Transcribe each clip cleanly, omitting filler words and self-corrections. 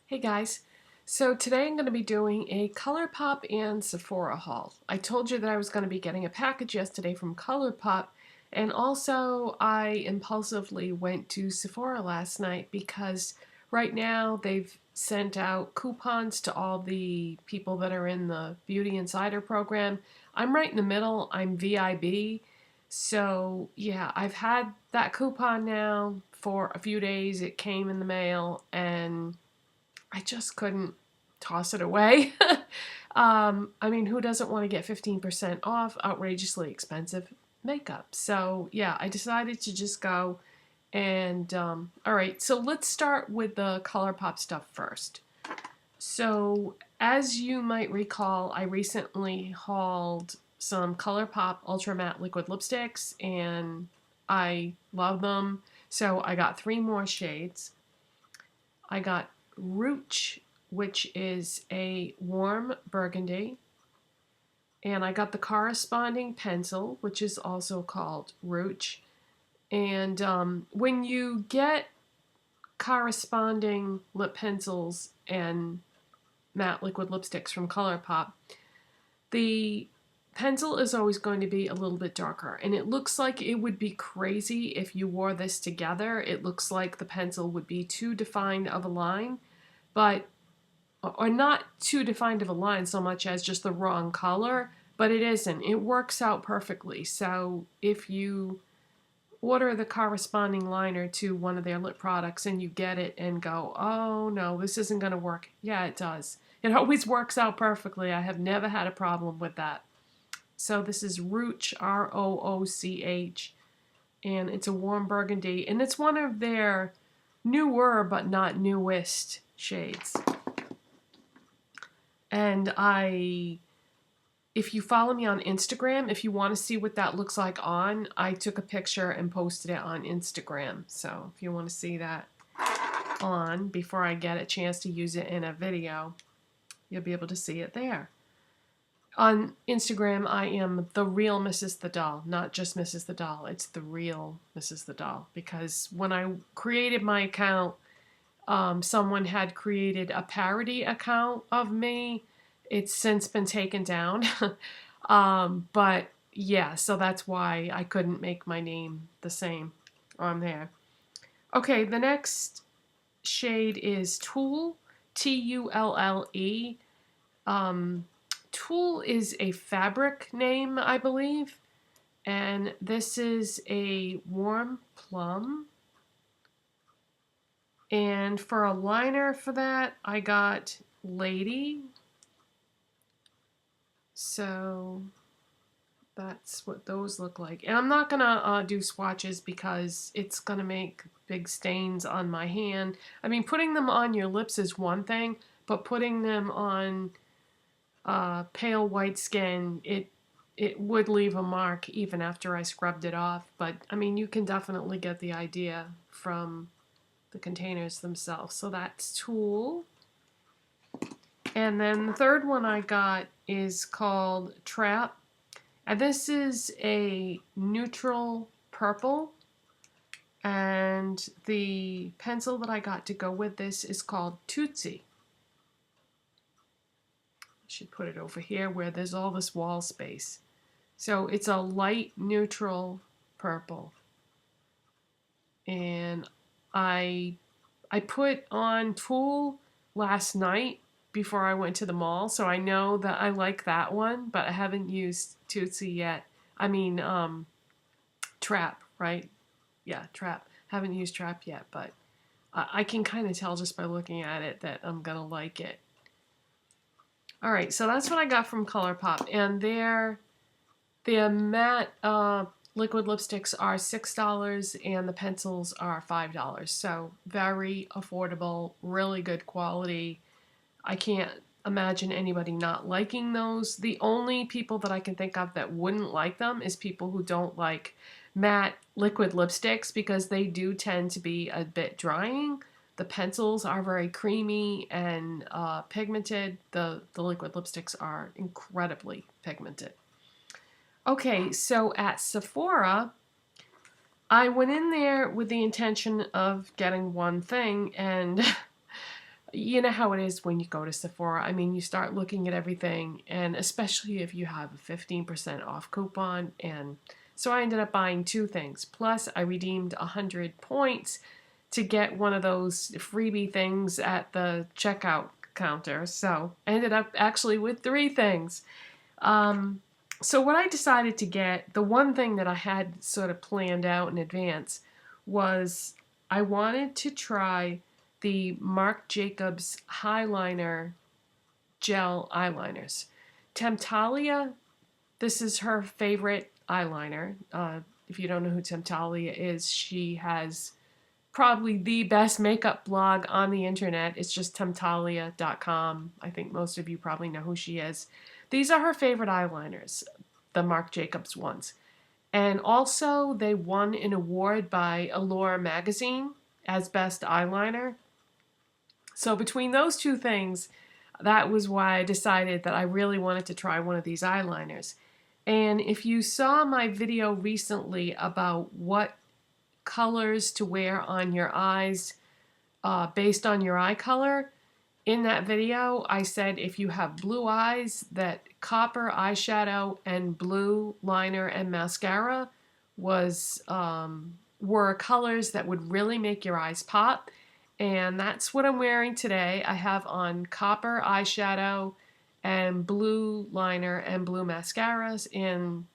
Hey guys, so today I'm going to be doing a Colourpop and Sephora haul. I told you that I was going to be getting a package yesterday from Colourpop, and also I impulsively went to Sephora last night because right now they've sent out coupons to all the people that are in the Beauty Insider program. I'm right in the middle, I'm VIB, so yeah, I've had that coupon now for a few days. It came in the mail and I just couldn't toss it away. I mean, who doesn't want to get 15% off outrageously expensive makeup? So yeah, I decided to just go and all right, so let's start with the Colourpop stuff first. So as you might recall, I recently hauled some Colourpop Ultra Matte Liquid Lipsticks and I love them. So I got 3 more shades. I got Rouge, which is a warm burgundy, and I got the corresponding pencil, which is also called Rouge. And when you get corresponding lip pencils and matte liquid lipsticks from Colourpop, the pencil is always going to be a little bit darker, and it looks like it would be crazy if you wore this together. It looks like the pencil would be too defined of a line, but or not too defined of a line so much as just the wrong color, but it isn't. It works out perfectly. So if you order the corresponding liner to one of their lip products and you get it and go, oh no, this isn't going to work. Yeah, it does. It always works out perfectly. I have never had a problem with that. So this is Rouge, R-O-O-C-H, and it's a warm burgundy, and it's one of their newer but not newest shades. And if you follow me on Instagram, if you want to see what that looks like on, I took a picture and posted it on Instagram. So if you want to see that on before I get a chance to use it in a video, you'll be able to see it there. On Instagram, I am the real Mrs. the Doll, not just Mrs. the Doll. It's the real Mrs. the Doll, because when I created my account, someone had created a parody account of me. It's since been taken down. But yeah, so that's why I couldn't make my name the same on there. Okay, the next shade is Tulle, T-U-L-L-E. Tulle is a fabric name, I believe. And this is a warm plum. And for a liner for that, I got Lady. So that's what those look like. And I'm not going to do swatches because it's going to make big stains on my hand. I mean, putting them on your lips is one thing, but putting them on pale white skin, it would leave a mark even after I scrubbed it off. But, I mean, you can definitely get the idea from the containers themselves. So that's Tulle. And then the third one I got is called Trap. And this is a neutral purple. And the pencil that I got to go with this is called Tootsie. I should put it over here where there's all this wall space. So it's a light neutral purple. And I put on Tulle last night before I went to the mall, so I know that I like that one, but I haven't used Tootsie yet. I mean, Trap, right? Yeah, Trap. Haven't used Trap yet, but I can kind of tell just by looking at it that I'm going to like it. All right, so that's what I got from Colourpop, and their matte liquid lipsticks are $6 and the pencils are $5. So very affordable, really good quality. I can't imagine anybody not liking those. The only people that I can think of that wouldn't like them is people who don't like matte liquid lipsticks because they do tend to be a bit drying. The pencils are very creamy and pigmented. The liquid lipsticks are incredibly pigmented. Okay, so at Sephora, I went in there with the intention of getting one thing, and you know how it is when you go to Sephora. I mean, you start looking at everything, and especially if you have a 15% off coupon. And so I ended up buying two things. Plus, I redeemed 100 points to get one of those freebie things at the checkout counter. So I ended up actually with three things. So what I decided to get, the one thing that I had sort of planned out in advance was I wanted to try the Marc Jacobs Highliner gel eyeliners. Temptalia, this is her favorite eyeliner. If you don't know who Temptalia is, she has probably the best makeup blog on the internet. It's just temptalia.com. I think most of you probably know who she is. These are her favorite eyeliners, the Marc Jacobs ones. And also, they won an award by Allure magazine as best eyeliner. So between those two things, that was why I decided that I really wanted to try one of these eyeliners. And if you saw my video recently about what colors to wear on your eyes based on your eye color, in that video I said if you have blue eyes, that copper eyeshadow and blue liner and mascara were colors that would really make your eyes pop. And that's what I'm wearing today. I have on copper eyeshadow and blue liner and blue mascaras, and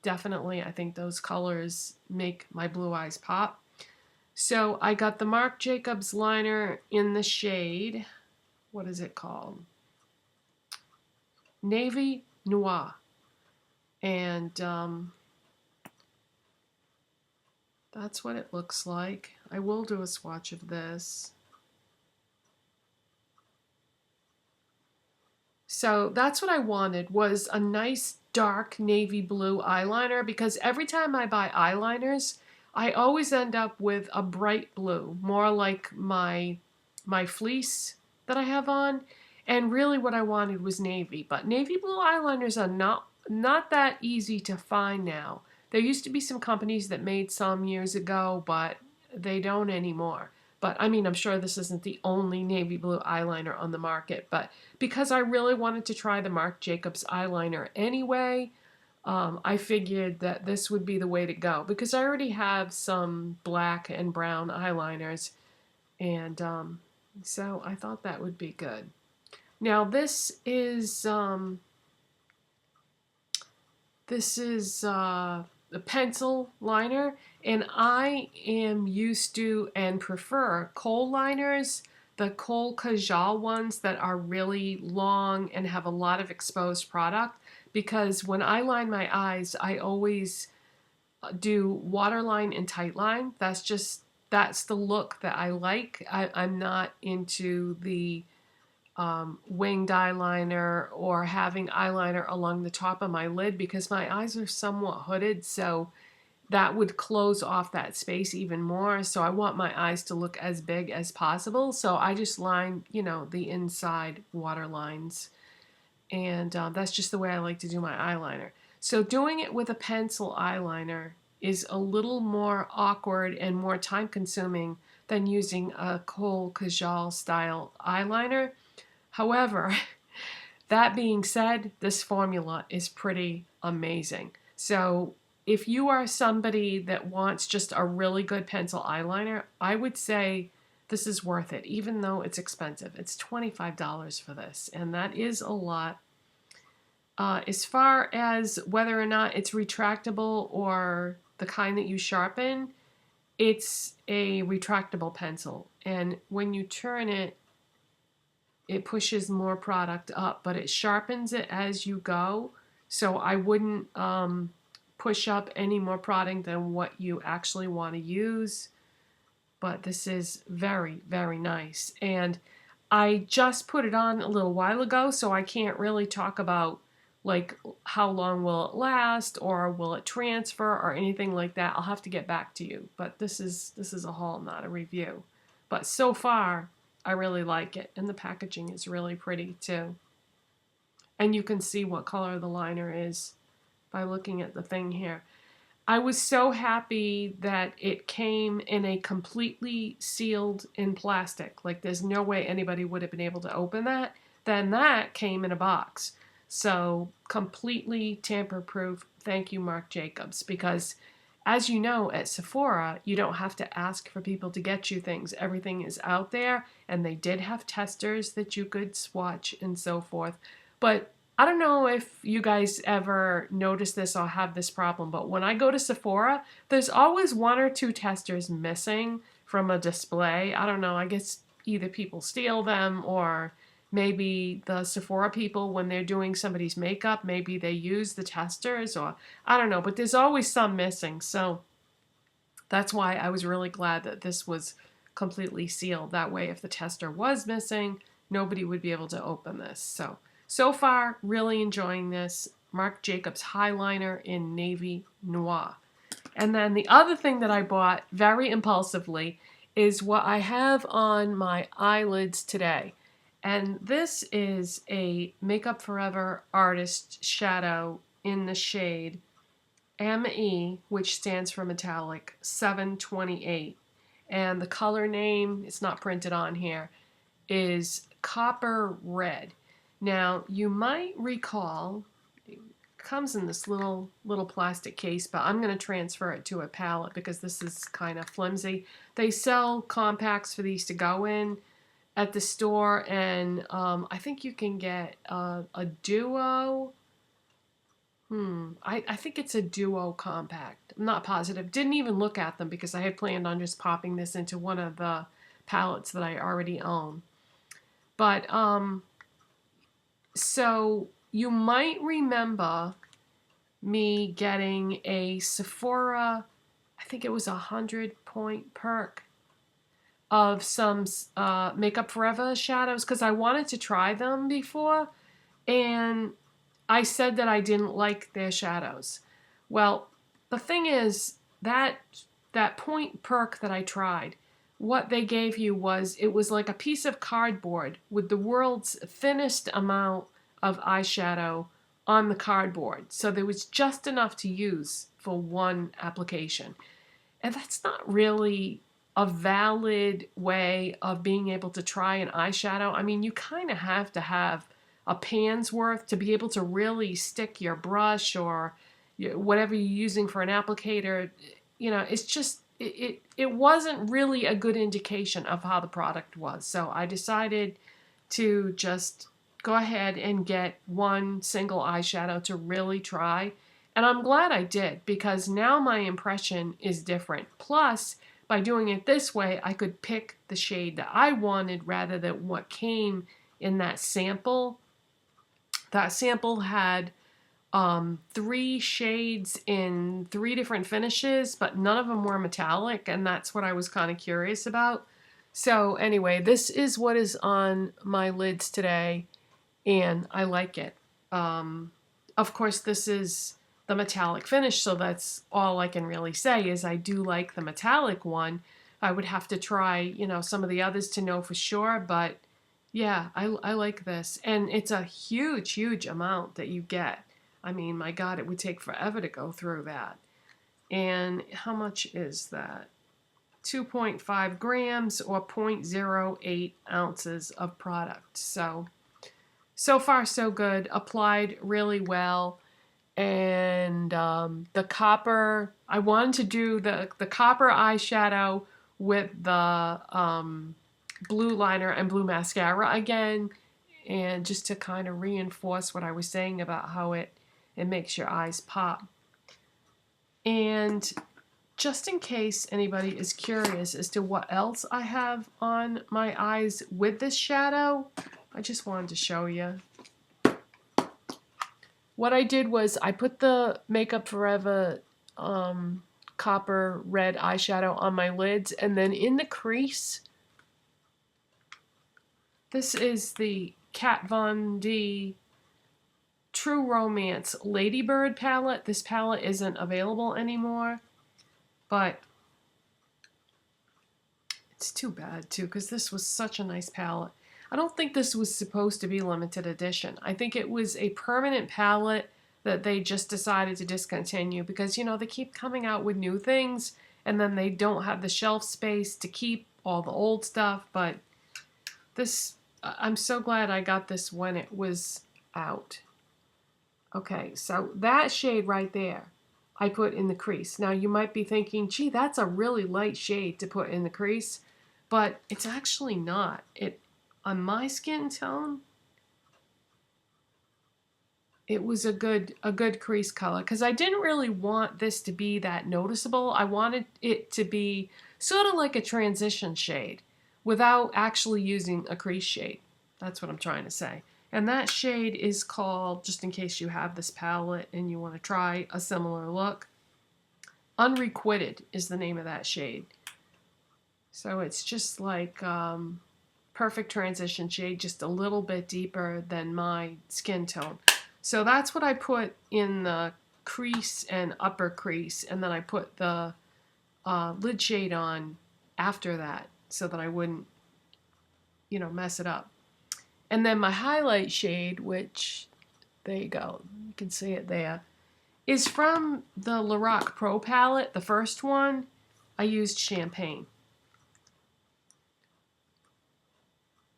definitely I think those colors make my blue eyes pop. So I got the Marc Jacobs liner in the shade, what is it called? Navy Noir. And that's what it looks like. I will do a swatch of this. So that's what I wanted, was a nice dark navy blue eyeliner, because every time I buy eyeliners, I always end up with a bright blue, more like my fleece that I have on. And really what I wanted was navy. But navy blue eyeliners are not that easy to find now. There used to be some companies that made some years ago, but they don't anymore. But I mean, I'm sure this isn't the only navy blue eyeliner on the market. But because I really wanted to try the Marc Jacobs eyeliner anyway, I figured that this would be the way to go. Because I already have some black and brown eyeliners. And so I thought that would be good. Now this is a pencil liner, and I am used to and prefer kohl liners, the kohl kajal ones that are really long and have a lot of exposed product, because when I line my eyes, I always do waterline and tightline. That's the look that I like. I'm not into the winged eyeliner or having eyeliner along the top of my lid, because my eyes are somewhat hooded, so that would close off that space even more. So I want my eyes to look as big as possible, so I just line, you know, the inside water lines, and that's just the way I like to do my eyeliner. So doing it with a pencil eyeliner is a little more awkward and more time consuming than using a kohl kajal style eyeliner. However, that being said, this formula is pretty amazing. So if you are somebody that wants just a really good pencil eyeliner, I would say this is worth it, even though it's expensive. It's $25 for this, and that is a lot. As far as whether or not it's retractable or the kind that you sharpen, it's a retractable pencil. And when you turn it, it pushes more product up, but it sharpens it as you go. So I wouldn't push up any more product than what you actually want to use. But this is very, very nice. And I just put it on a little while ago, so I can't really talk about like how long will it last or will it transfer or anything like that. I'll have to get back to you. But this is a haul, not a review. But so far, I really like it, and the packaging is really pretty too. And you can see what color the liner is by looking at the thing here. I was so happy that it came in a completely sealed in plastic. Like there's no way anybody would have been able to open that. Then that came in a box. So completely tamper-proof. Thank you, Marc Jacobs, because as you know, at Sephora, you don't have to ask for people to get you things. Everything is out there, and they did have testers that you could swatch and so forth. But I don't know if you guys ever notice this or have this problem, but when I go to Sephora, there's always one or two testers missing from a display. I don't know, I guess either people steal them or maybe the Sephora people, when they're doing somebody's makeup, maybe they use the testers, or I don't know, but there's always some missing. So that's why I was really glad that this was completely sealed. That way, if the tester was missing, nobody would be able to open this. So far, really enjoying this. Marc Jacobs Highliner in Navy Noir. And then the other thing that I bought very impulsively is what I have on my eyelids today. And this is a Makeup Forever Artist Shadow in the shade ME, which stands for Metallic 728. And the color name, it's not printed on here, is Copper Red. Now, you might recall, it comes in this little plastic case, but I'm going to transfer it to a palette because this is kind of flimsy. They sell compacts for these to go in at the store, and I think you can get a duo. I think it's a duo compact. I'm not positive. Didn't even look at them because I had planned on just popping this into one of the palettes that I already own. But so you might remember me getting a Sephora, I think it was 100-point perk of some Makeup Forever shadows because I wanted to try them before, and I said that I didn't like their shadows. Well, the thing is that point perk that I tried, what they gave you was, it was like a piece of cardboard with the world's thinnest amount of eyeshadow on the cardboard. So there was just enough to use for one application. And that's not really a valid way of being able to try an eyeshadow. I mean, you kind of have to have a pan's worth to be able to really stick your brush or whatever you're using for an applicator. You know, it's just, it wasn't really a good indication of how the product was. So I decided to just go ahead and get one single eyeshadow to really try. And I'm glad I did, because now my impression is different. Plus, by doing it this way, I could pick the shade that I wanted rather than what came in that sample. That sample had 3 shades in 3 different finishes, but none of them were metallic, and that's what I was kind of curious about. So anyway, this is what is on my lids today, and I like it. Of course, this is the metallic finish, so that's all I can really say is I do like the metallic one. I would have to try, you know, some of the others to know for sure, but yeah, I like this. And it's a huge, huge amount that you get. I mean, my God, it would take forever to go through that. And how much is that? 2.5 grams or 0.08 ounces of product. So far so good. Applied really well. And the copper, I wanted to do the copper eyeshadow with the blue liner and blue mascara again, and just to kind of reinforce what I was saying about how it makes your eyes pop. And just in case anybody is curious as to what else I have on my eyes with this shadow, I just wanted to show you. What I did was I put the Makeup Forever copper red eyeshadow on my lids, and then in the crease, this is the Kat Von D True Romance Ladybird Palette. This palette isn't available anymore, but it's too bad too, because this was such a nice palette. I don't think this was supposed to be limited edition. I think it was a permanent palette that they just decided to discontinue because, you know, they keep coming out with new things and then they don't have the shelf space to keep all the old stuff. But this, I'm so glad I got this when it was out. Okay, so that shade right there, I put in the crease. Now you might be thinking, gee, that's a really light shade to put in the crease, but it's actually not. On my skin tone, it was a good crease color because I didn't really want this to be that noticeable. I wanted it to be sort of like a transition shade without actually using a crease shade. That's what I'm trying to say. And that shade is called, just in case you have this palette and you want to try a similar look, Unrequited is the name of that shade. So it's just like perfect transition shade, just a little bit deeper than my skin tone. So that's what I put in the crease and upper crease, and then I put the lid shade on after that so that I wouldn't, you know, mess it up. And then my highlight shade, which, there you go, you can see it there, is from the Lorac Pro palette, the first one. I used Champagne.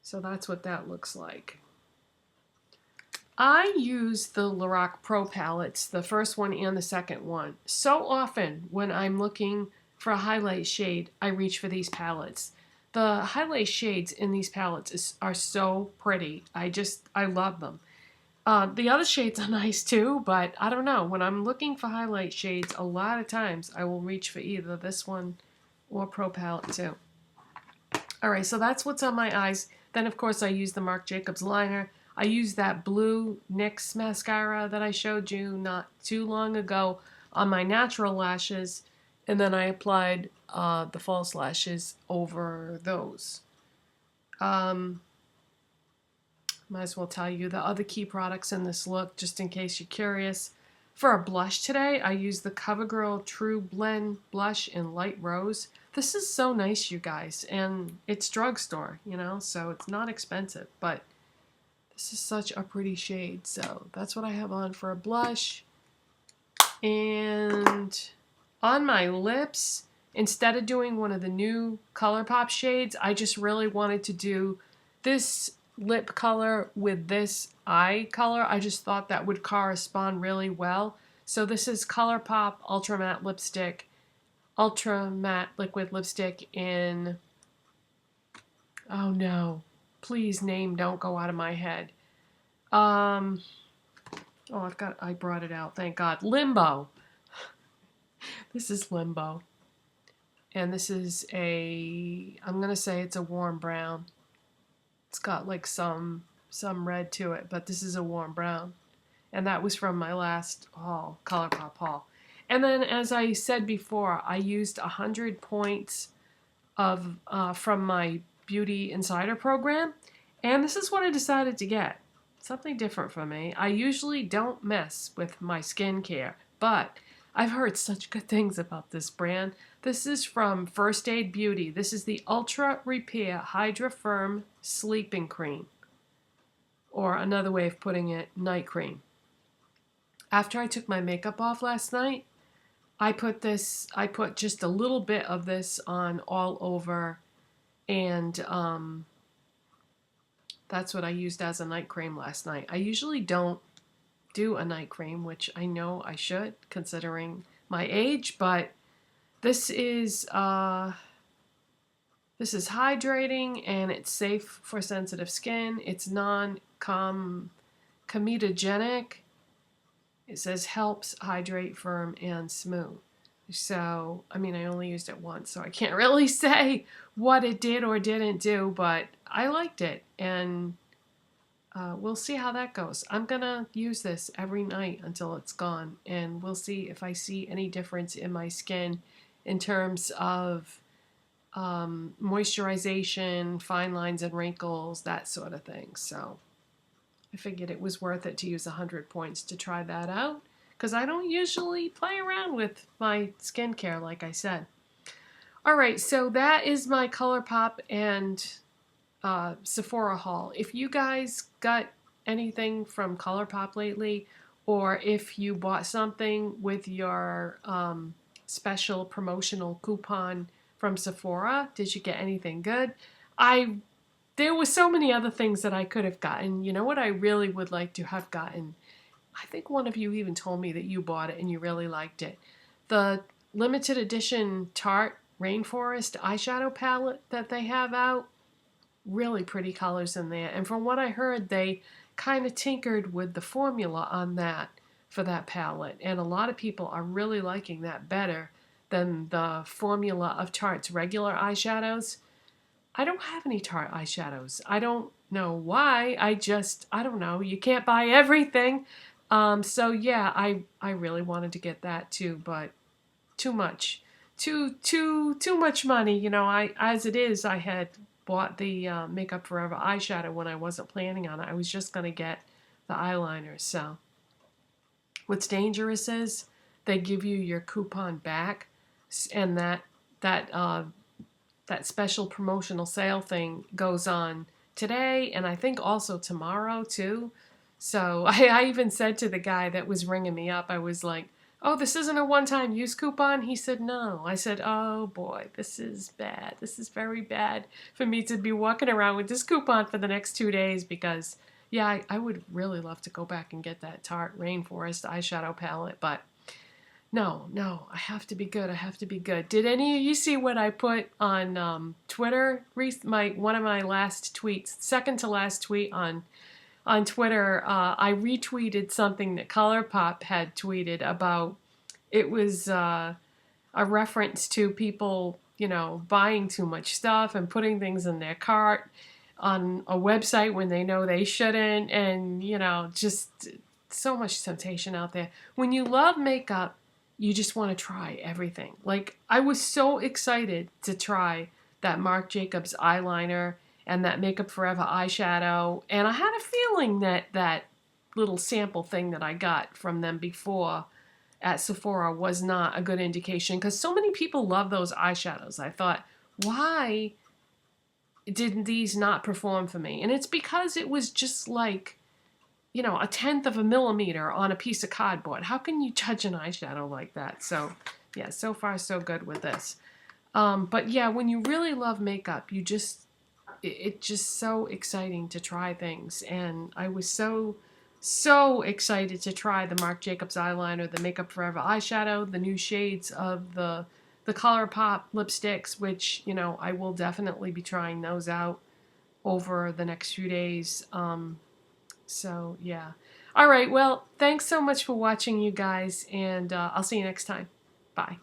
So that's what that looks like. I use the Lorac Pro palettes, the first one and the second one. So often when I'm looking for a highlight shade, I reach for these palettes. The highlight shades in these palettes are so pretty. I love them. The other shades are nice too, but I don't know. When I'm looking for highlight shades, a lot of times I will reach for either this one or Pro palette too. Alright, so that's what's on my eyes. Then of course I use the Marc Jacobs liner. I use that blue NYX mascara that I showed you not too long ago on my natural lashes, and then I applied the false lashes over those. Might as well tell you the other key products in this look, just in case you're curious. For a blush today, I used the CoverGirl TruBlend blush in Light Rose. This is so nice, you guys, and it's drugstore, you know, so it's not expensive, but this is such a pretty shade, so that's what I have on for a blush. And on my lips, instead of doing one of the new Colourpop shades, I just really wanted to do this lip color with this eye color. I just thought that would correspond really well. So this is Colourpop Ultra Matte Lipstick, Ultra Matte Liquid Lipstick in, oh no, please name don't go out of my head. Oh, I brought it out, thank God. Limbo. This is Limbo. And this is I'm gonna say it's a warm brown. It's got like some red to it, but this is a warm brown. And that was from my last haul, Colourpop haul. And then, as I said before, I used 100 points of from my Beauty Insider program, and this is what I decided to get. Something different for me. I usually don't mess with my skincare, but I've heard such good things about this brand. This is from First Aid Beauty. This is the Ultra Repair Hydra Firm Sleeping Cream, or another way of putting it, night cream. After I took my makeup off last night, I put just a little bit of this on all over, and that's what I used as a night cream last night. I usually don't do a night cream, which I know I should considering my age, but this is hydrating and it's safe for sensitive skin. It's non-comedogenic. It says helps hydrate, firm, and smooth. So, I mean, I only used it once, so I can't really say what it did or didn't do, but I liked it, and we'll see how that goes. I'm gonna use this every night until it's gone, and we'll see if I see any difference in my skin in terms of moisturization, fine lines and wrinkles, that sort of thing. So I figured it was worth it to use 100 points to try that out, because I don't usually play around with my skincare, like I said. Alright, so that is my Colourpop and Sephora haul. If you guys got anything from Colourpop lately, or if you bought something with your special promotional coupon from Sephora. Did you get anything good? There were so many other things that I could have gotten. You know what I really would like to have gotten? I think one of you even told me that you bought it and you really liked it. The limited edition Tarte Rainforest eyeshadow palette that they have out. Really pretty colors in there. And from what I heard, they kind of tinkered with the formula on that for that palette. And a lot of people are really liking that better than the formula of Tarte's regular eyeshadows. I don't have any Tarte eyeshadows. I don't know why. I don't know. You can't buy everything. So yeah, I really wanted to get that too, but too much. Too much money. You know, as it is, I had bought the Makeup Forever eyeshadow when I wasn't planning on it. I was just going to get the eyeliner. So what's dangerous is they give you your coupon back, and that special promotional sale thing goes on today, and I think also tomorrow too. So I even said to the guy that was ringing me up, I was like, "Oh, this isn't a one-time use coupon?" He said, "No." I said, "Oh boy, this is bad. This is very bad for me to be walking around with this coupon for the next 2 days because, yeah, I would really love to go back and get that Tarte Rainforest eyeshadow palette, but no, I have to be good. I have to be good." Did any of you see what I put on Twitter? One of my last tweets, second to last tweet on Twitter. I retweeted something that Colourpop had tweeted about. It was a reference to people, you know, buying too much stuff and putting things in their cart on a website when they know they shouldn't, and you know, just so much temptation out there. When you love makeup, you just want to try everything. Like, I was so excited to try that Marc Jacobs eyeliner and that Makeup Forever eyeshadow, and I had a feeling that that little sample thing that I got from them before at Sephora was not a good indication, because so many people love those eyeshadows. I thought, why did these not perform for me? And it's because it was just like, you know, a tenth of a millimeter on a piece of cardboard. How can you judge an eyeshadow like that? So yeah, so far so good with this. But yeah, when you really love makeup, it's just so exciting to try things. And I was so excited to try the Marc Jacobs eyeliner, the Makeup Forever eyeshadow, the new shades of the Colourpop lipsticks, which, you know, I will definitely be trying those out over the next few days. So yeah. All right, well, thanks so much for watching, you guys, and I'll see you next time. Bye.